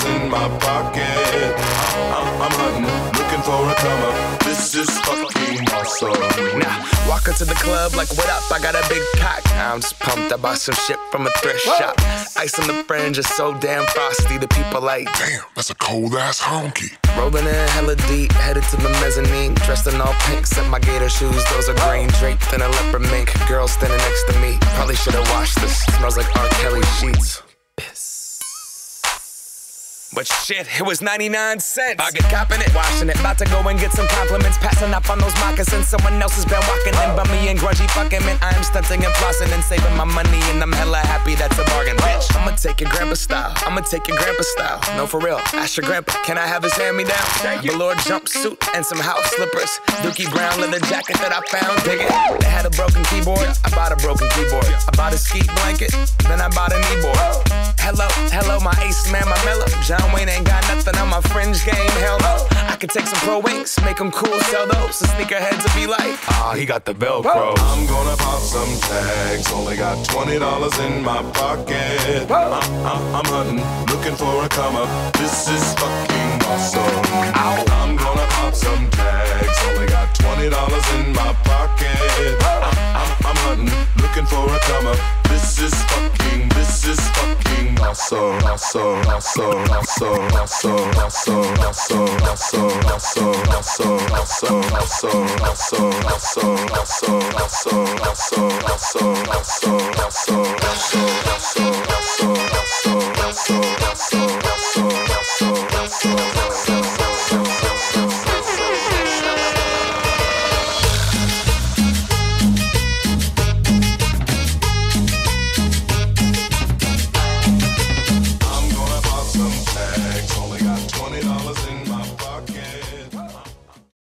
in my pocket. I'm hunting, looking for a come up. This is fucking awesome. Now, walk into the club like, what up? I got a big cock. I'm just pumped. I bought some shit from a thrift shop. Ice on the fringe is so damn frosty. The people like, damn, that's a cold ass honky. Rolling in hella deep, headed to the mezzanine. Dressed in all pink, set my gator shoes. Those are green, draped in a leopard mink. Girl standing next to me. Probably should've washed this. Smells like R. Kelly sheets. Piss. But shit, it was 99 cents. I get copping it, washing it. About to go and get some compliments. Passing up on those moccasins. Someone else has been walking in by me and grungy fucking man. I am stunting and flossing and saving my money, and I'm hella happy that's a bargain, bitch. I'ma take your grandpa style. I'ma take your grandpa style. No, for real. Ask your grandpa, can I have his hand-me-down? Velour jumpsuit and some house slippers. Dookie brown leather jacket that I found. Dig it. They had a broken keyboard. I bought a broken keyboard. I bought a ski blanket. Then I bought a kneeboard. Hello, my ace man, my mellow. John Wayne ain't got nothing on my fringe game, hell no. I could take some pro wings, make them cool, sell those. The sneakerheads will be like, he got the Velcro. I'm gonna pop some tags, only got $20 in my pocket. I'm hunting, looking for a come up. This is fucking awesome. I'm gonna pop some tags, only got $20 in my pocket. I'm hunting, looking for a come up. This is fucking awesome, awesome, awesome, awesome, awesome, awesome, awesome, awesome, awesome, awesome, awesome, awesome, awesome, awesome, awesome, awesome, awesome, awesome, awesome, only got $20 in my pocket.